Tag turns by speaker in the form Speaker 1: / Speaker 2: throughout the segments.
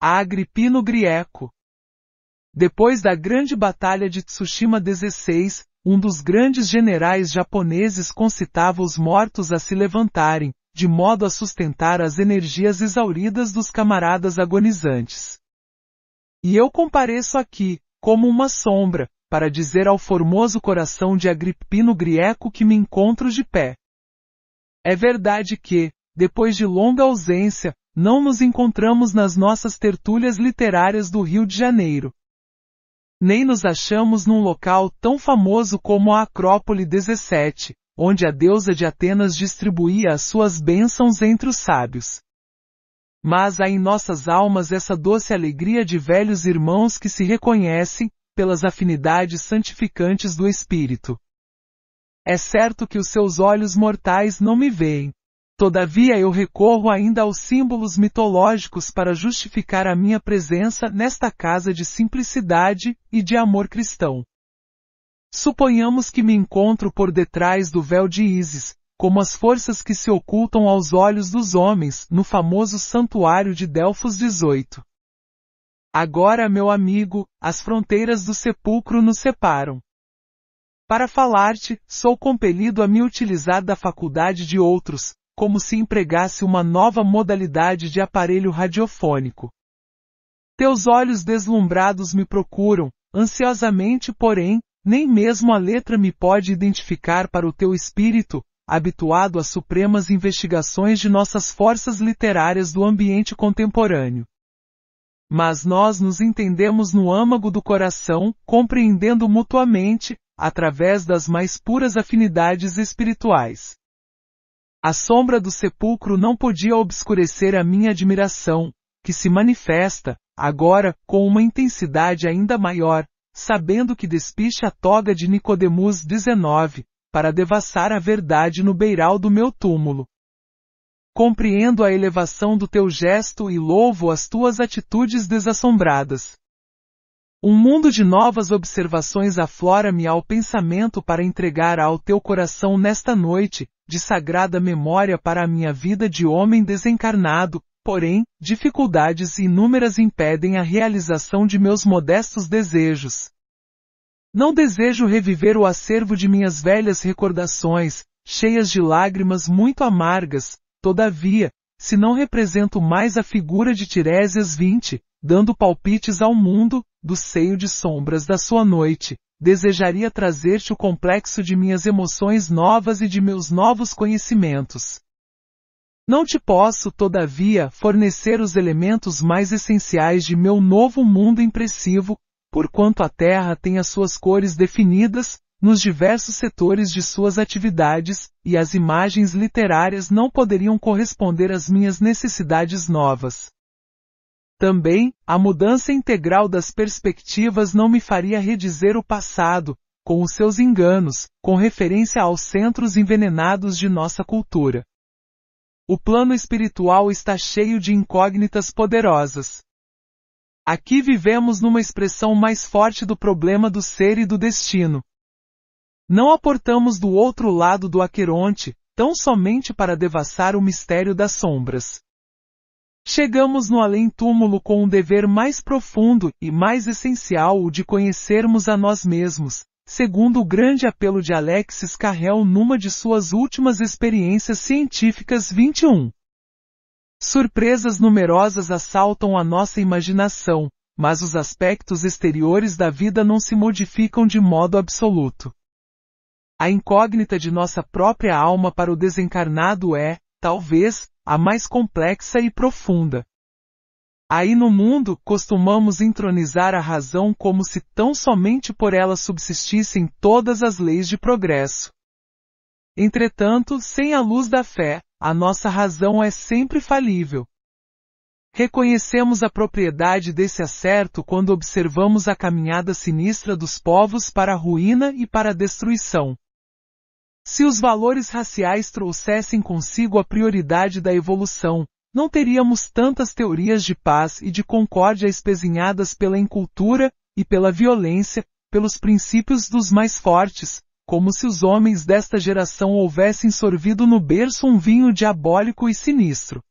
Speaker 1: A Agripino Grieco. Depois da grande batalha de Tsushima 16, um dos grandes generais japoneses concitava os mortos a se levantarem, de modo a sustentar as energias exauridas dos camaradas agonizantes. E eu compareço aqui, como uma sombra, para dizer ao formoso coração de Agripino Grieco que me encontro de pé. É verdade que, depois de longa ausência, não nos encontramos nas nossas tertúlias literárias do Rio de Janeiro. Nem nos achamos num local tão famoso como a Acrópole 17, onde a deusa de Atenas distribuía as suas bênçãos entre os sábios. Mas há em nossas almas essa doce alegria de velhos irmãos que se reconhecem, pelas afinidades santificantes do Espírito. É certo que os seus olhos mortais não me veem. Todavia eu recorro ainda aos símbolos mitológicos para justificar a minha presença nesta casa de simplicidade e de amor cristão. Suponhamos que me encontro por detrás do véu de Ísis, como as forças que se ocultam aos olhos dos homens, no famoso santuário de Delfos 18. Agora, meu amigo, as fronteiras do sepulcro nos separam. Para falar-te, sou compelido a me utilizar da faculdade de outros, como se empregasse uma nova modalidade de aparelho radiofônico. Teus olhos deslumbrados me procuram, ansiosamente porém, nem mesmo a letra me pode identificar para o teu espírito, habituado às supremas investigações de nossas forças literárias do ambiente contemporâneo. Mas nós nos entendemos no âmago do coração, compreendendo mutuamente, através das mais puras afinidades espirituais. A sombra do sepulcro não podia obscurecer a minha admiração, que se manifesta, agora, com uma intensidade ainda maior, sabendo que despiche a toga de Nicodemus 19, para devassar a verdade no beiral do meu túmulo. Compreendo a elevação do teu gesto e louvo as tuas atitudes desassombradas. Um mundo de novas observações aflora-me ao pensamento para entregar ao teu coração nesta noite, de sagrada memória para a minha vida de homem desencarnado, porém, dificuldades inúmeras impedem a realização de meus modestos desejos. Não desejo reviver o acervo de minhas velhas recordações, cheias de lágrimas muito amargas, todavia, se não represento mais a figura de Tiresias 20, dando palpites ao mundo, do seio de sombras da sua noite, desejaria trazer-te o complexo de minhas emoções novas e de meus novos conhecimentos. Não te posso, todavia, fornecer os elementos mais essenciais de meu novo mundo impressivo, porquanto a Terra tem as suas cores definidas, nos diversos setores de suas atividades, e as imagens literárias não poderiam corresponder às minhas necessidades novas. Também, a mudança integral das perspectivas não me faria redizer o passado, com os seus enganos, com referência aos centros envenenados de nossa cultura. O plano espiritual está cheio de incógnitas poderosas. Aqui vivemos numa expressão mais forte do problema do ser e do destino. Não aportamos do outro lado do Aqueronte, tão somente para devassar o mistério das sombras. Chegamos no além-túmulo com um dever mais profundo e mais essencial, o de conhecermos a nós mesmos, segundo o grande apelo de Alexis Carrel numa de suas últimas experiências científicas 21. Surpresas numerosas assaltam a nossa imaginação, mas os aspectos exteriores da vida não se modificam de modo absoluto. A incógnita de nossa própria alma para o desencarnado é, talvez, a mais complexa e profunda. Aí no mundo, costumamos entronizar a razão como se tão somente por ela subsistissem todas as leis de progresso. Entretanto, sem a luz da fé, a nossa razão é sempre falível. Reconhecemos a propriedade desse asserto quando observamos a caminhada sinistra dos povos para a ruína e para a destruição. Se os valores raciais trouxessem consigo a prioridade da evolução, não teríamos tantas teorias de paz e de concórdia espezinhadas pela incultura e pela violência, pelos princípios dos mais fortes, como se os homens desta geração houvessem sorvido no berço um vinho diabólico e sinistro.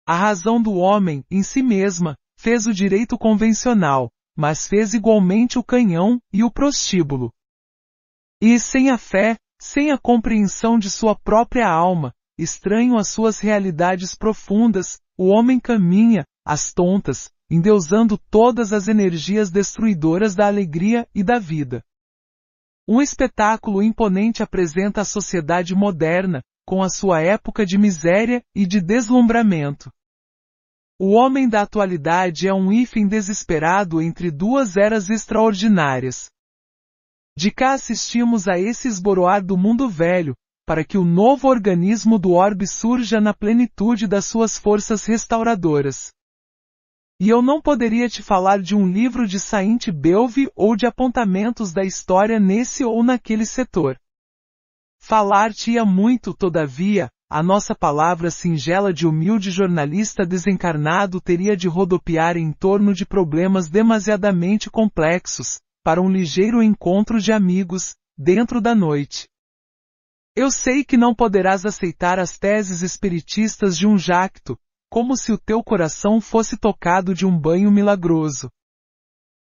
Speaker 1: A razão do homem, em si mesma, fez o direito convencional, mas fez igualmente o canhão e o prostíbulo. E sem a fé, sem a compreensão de sua própria alma, estranho às suas realidades profundas, o homem caminha, às tontas, endeusando todas as energias destruidoras da alegria e da vida. Um espetáculo imponente apresenta a sociedade moderna, com a sua época de miséria e de deslumbramento. O homem da atualidade é um hífen desesperado entre duas eras extraordinárias. De cá assistimos a esse esboroar do mundo velho, para que o novo organismo do orbe surja na plenitude das suas forças restauradoras. E eu não poderia te falar de um livro de Saint-Beuve ou de apontamentos da história nesse ou naquele setor. Falar-te-ia muito, todavia, a nossa palavra singela de humilde jornalista desencarnado teria de rodopiar em torno de problemas demasiadamente complexos, para um ligeiro encontro de amigos, dentro da noite. Eu sei que não poderás aceitar as teses espiritistas de um jacto, como se o teu coração fosse tocado de um banho milagroso.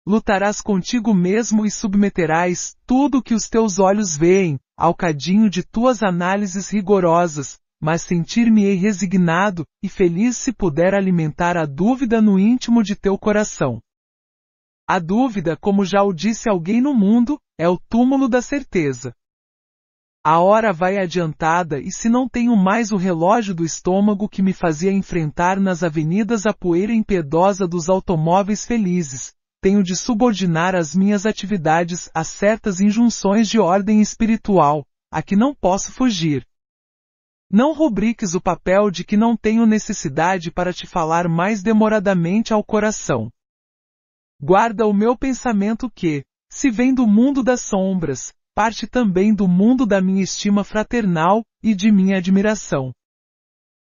Speaker 1: Lutarás contigo mesmo e submeterás tudo o que os teus olhos veem, ao cadinho de tuas análises rigorosas, mas sentir-me-ei resignado e feliz se puder alimentar a dúvida no íntimo de teu coração. A dúvida, como já o disse alguém no mundo, é o túmulo da certeza. A hora vai adiantada e se não tenho mais o relógio do estômago que me fazia enfrentar nas avenidas a poeira impiedosa dos automóveis felizes, tenho de subordinar as minhas atividades a certas injunções de ordem espiritual, a que não posso fugir. Não rubriques o papel de que não tenho necessidade para te falar mais demoradamente ao coração. Guarda o meu pensamento que, se vem do mundo das sombras, parte também do mundo da minha estima fraternal e de minha admiração.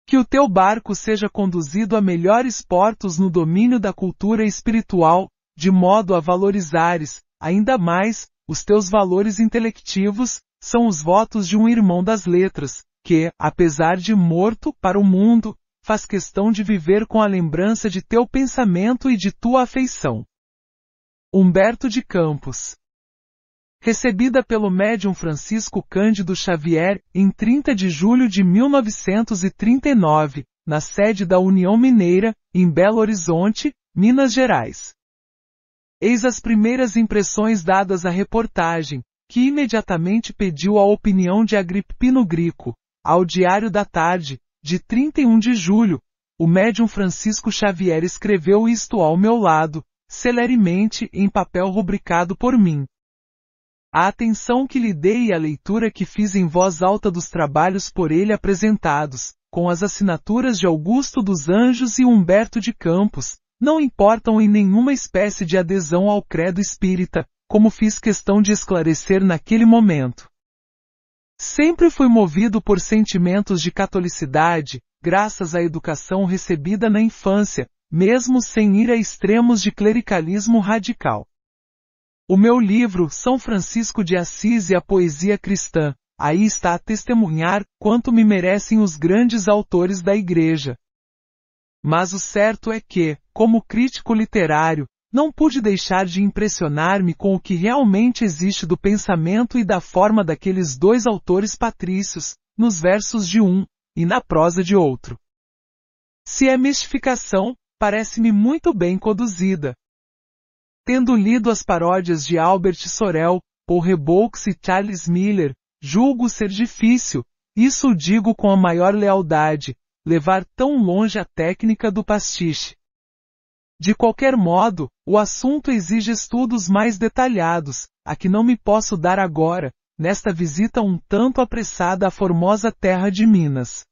Speaker 1: Que o teu barco seja conduzido a melhores portos no domínio da cultura espiritual, de modo a valorizares, ainda mais, os teus valores intelectivos, são os votos de um irmão das letras, que, apesar de morto para o mundo, faz questão de viver com a lembrança de teu pensamento e de tua afeição. Humberto de Campos. Recebida pelo médium Francisco Cândido Xavier, em 30 de julho de 1939, na sede da União Mineira, em Belo Horizonte, Minas Gerais. Eis as primeiras impressões dadas à reportagem, que imediatamente pediu a opinião de Agrippino Grico, ao Diário da Tarde, de 31 de julho, o médium Francisco Xavier escreveu isto ao meu lado, celeremente em papel rubricado por mim. A atenção que lhe dei e a leitura que fiz em voz alta dos trabalhos por ele apresentados, com as assinaturas de Augusto dos Anjos e Humberto de Campos, não importam em nenhuma espécie de adesão ao credo espírita, como fiz questão de esclarecer naquele momento. Sempre fui movido por sentimentos de catolicidade, graças à educação recebida na infância, mesmo sem ir a extremos de clericalismo radical. O meu livro, São Francisco de Assis e a Poesia Cristã, aí está a testemunhar quanto me merecem os grandes autores da Igreja. Mas o certo é que, como crítico literário, não pude deixar de impressionar-me com o que realmente existe do pensamento e da forma daqueles dois autores patrícios, nos versos de um, e na prosa de outro. Se é mistificação, parece-me muito bem conduzida. Tendo lido as paródias de Albert Sorel, Paul Reboux e Charles Miller, julgo ser difícil, isso o digo com a maior lealdade, levar tão longe a técnica do pastiche. De qualquer modo, o assunto exige estudos mais detalhados, a que não me posso dar agora, nesta visita um tanto apressada à formosa terra de Minas.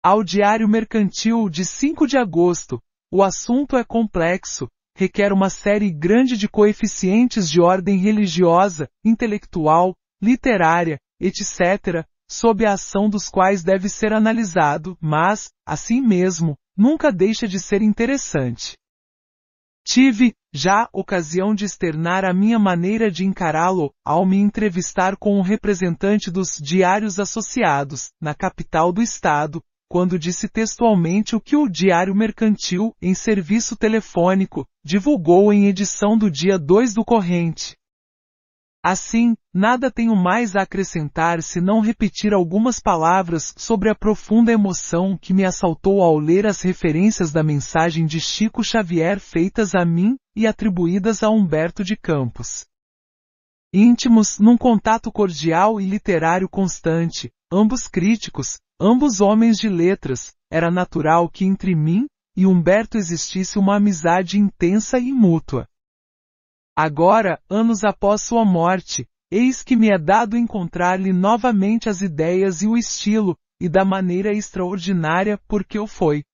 Speaker 1: Ao Diário Mercantil de 5 de agosto, o assunto é complexo, requer uma série grande de coeficientes de ordem religiosa, intelectual, literária, etc., sob a ação dos quais deve ser analisado, mas, assim mesmo, nunca deixa de ser interessante. Tive, já, ocasião de externar a minha maneira de encará-lo, ao me entrevistar com um representante dos Diários Associados, na capital do estado, quando disse textualmente o que o Diário Mercantil, em serviço telefônico, divulgou em edição do dia 2 do corrente. Assim, nada tenho mais a acrescentar senão repetir algumas palavras sobre a profunda emoção que me assaltou ao ler as referências da mensagem de Chico Xavier feitas a mim e atribuídas a Humberto de Campos. Íntimos, num contato cordial e literário constante, ambos críticos, ambos homens de letras, era natural que entre mim e Humberto existisse uma amizade intensa e mútua. Agora, anos após sua morte, eis que me é dado encontrar-lhe novamente as ideias e o estilo, e da maneira extraordinária por que o foi.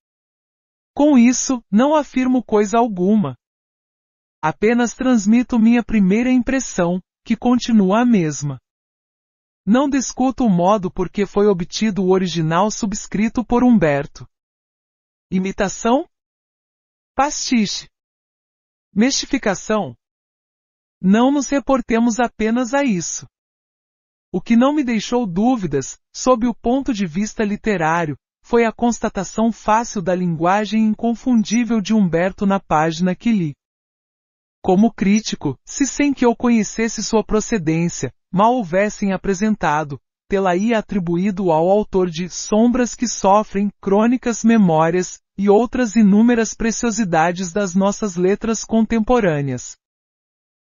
Speaker 1: Com isso, não afirmo coisa alguma. Apenas transmito minha primeira impressão, que continua a mesma. Não discuto o modo por que foi obtido o original subscrito por Humberto. Imitação? Pastiche? Mistificação? Não nos reportemos apenas a isso. O que não me deixou dúvidas, sob o ponto de vista literário, foi a constatação fácil da linguagem inconfundível de Humberto na página que li. Como crítico, se sem que eu conhecesse sua procedência, mal houvessem apresentado, tê-la-ia atribuído ao autor de Sombras que Sofrem, Crônicas, Memórias, e outras inúmeras preciosidades das nossas letras contemporâneas.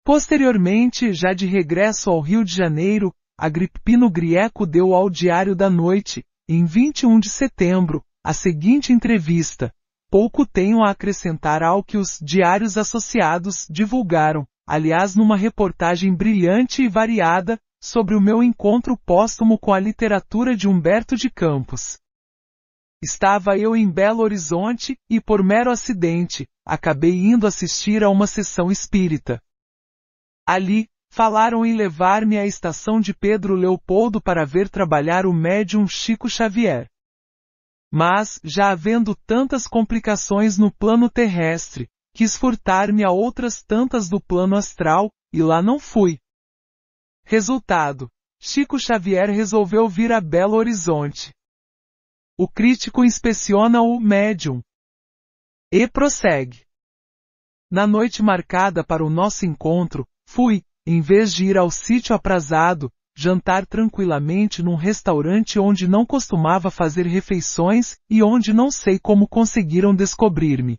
Speaker 1: Posteriormente, já de regresso ao Rio de Janeiro, Agrippino Grieco deu ao Diário da Noite, em 21 de setembro, a seguinte entrevista. Pouco tenho a acrescentar ao que os diários associados divulgaram, aliás numa reportagem brilhante e variada, sobre o meu encontro póstumo com a literatura de Humberto de Campos. Estava eu em Belo Horizonte, e por mero acidente, acabei indo assistir a uma sessão espírita. Ali, falaram em levar-me à estação de Pedro Leopoldo para ver trabalhar o médium Chico Xavier. Mas, já havendo tantas complicações no plano terrestre, quis furtar-me a outras tantas do plano astral, e lá não fui. Resultado: Chico Xavier resolveu vir a Belo Horizonte. O crítico inspeciona o médium. E prossegue. Na noite marcada para o nosso encontro, fui, em vez de ir ao sítio aprazado, jantar tranquilamente num restaurante onde não costumava fazer refeições e onde não sei como conseguiram descobrir-me.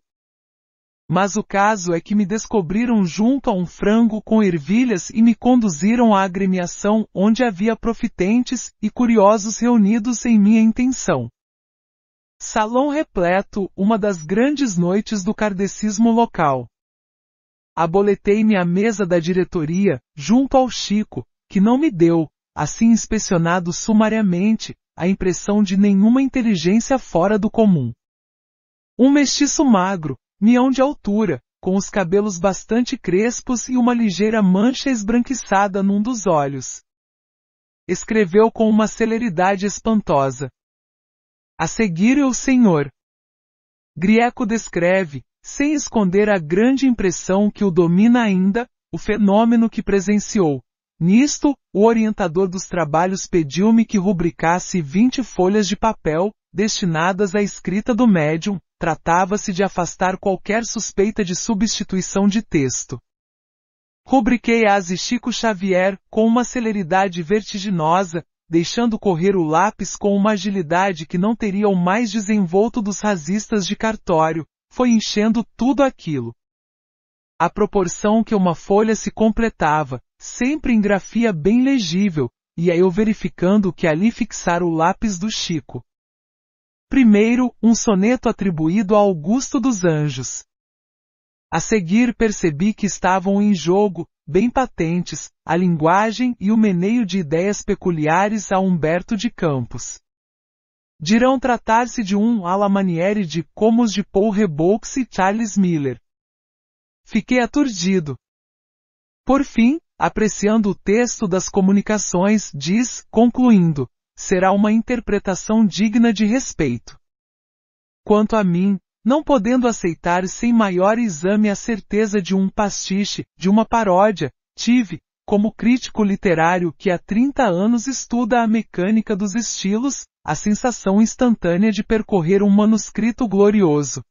Speaker 1: Mas o caso é que me descobriram junto a um frango com ervilhas e me conduziram à agremiação onde havia profitentes e curiosos reunidos em minha intenção. Salão repleto, uma das grandes noites do kardecismo local. Aboletei-me à mesa da diretoria, junto ao Chico, que não me deu, assim inspecionado sumariamente, a impressão de nenhuma inteligência fora do comum. Um mestiço magro, mião de altura, com os cabelos bastante crespos e uma ligeira mancha esbranquiçada num dos olhos. Escreveu com uma celeridade espantosa. A seguir o senhor. Grieco descreve, sem esconder a grande impressão que o domina ainda, o fenômeno que presenciou. Nisto, o orientador dos trabalhos pediu-me que rubricasse 20 folhas de papel, destinadas à escrita do médium. Tratava-se de afastar qualquer suspeita de substituição de texto. Rubriquei-as e Chico Xavier, com uma celeridade vertiginosa, deixando correr o lápis com uma agilidade que não teria o mais desenvolto dos rasistas de cartório, foi enchendo tudo aquilo. À proporção que uma folha se completava, sempre em grafia bem legível, ia eu verificando que ali fixara o lápis do Chico. Primeiro, um soneto atribuído a Augusto dos Anjos. A seguir percebi que estavam em jogo, bem patentes, a linguagem e o meneio de ideias peculiares a Humberto de Campos. Dirão tratar-se de um à la manière de como os de Paul Reboux e Charles Miller. Fiquei aturdido. Por fim, apreciando o texto das comunicações, diz, concluindo, será uma interpretação digna de respeito. Quanto a mim, não podendo aceitar sem maior exame a certeza de um pastiche, de uma paródia, tive, como crítico literário que há 30 anos estuda a mecânica dos estilos, a sensação instantânea de percorrer um manuscrito glorioso.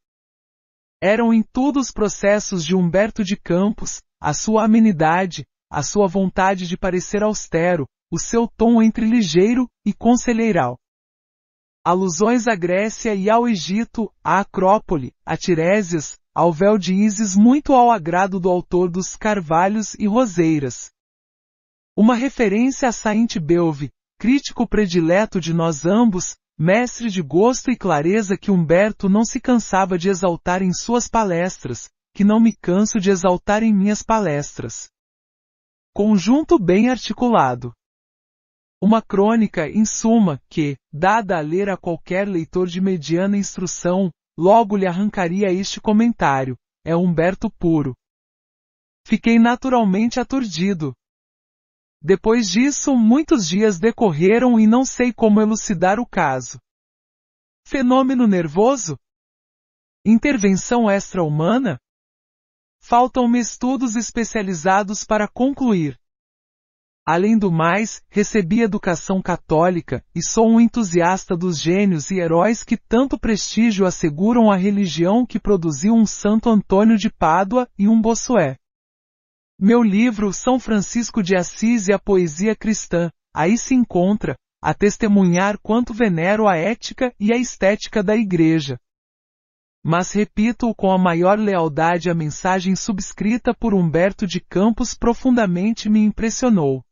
Speaker 1: Eram em tudo os processos de Humberto de Campos, a sua amenidade, a sua vontade de parecer austero, o seu tom entre ligeiro e conselheiral. Alusões à Grécia e ao Egito, à Acrópole, a Tiresias, ao véu de Ísis muito ao agrado do autor dos Carvalhos e Roseiras. Uma referência a Saint-Beuve, crítico predileto de nós ambos, mestre de gosto e clareza que Humberto não se cansava de exaltar em suas palestras, que não me canso de exaltar em minhas palestras. Conjunto bem articulado. Uma crônica, em suma, que, dada a ler a qualquer leitor de mediana instrução, logo lhe arrancaria este comentário: é Humberto puro. Fiquei naturalmente aturdido. Depois disso, muitos dias decorreram e não sei como elucidar o caso. Fenômeno nervoso? Intervenção extra-humana? Faltam-me estudos especializados para concluir. Além do mais, recebi educação católica, e sou um entusiasta dos gênios e heróis que tanto prestígio asseguram à religião que produziu um Santo Antônio de Pádua e um Bossuet. Meu livro São Francisco de Assis e a Poesia Cristã, aí se encontra, a testemunhar quanto venero a ética e a estética da Igreja. Mas repito com a maior lealdade a mensagem subscrita por Humberto de Campos profundamente me impressionou.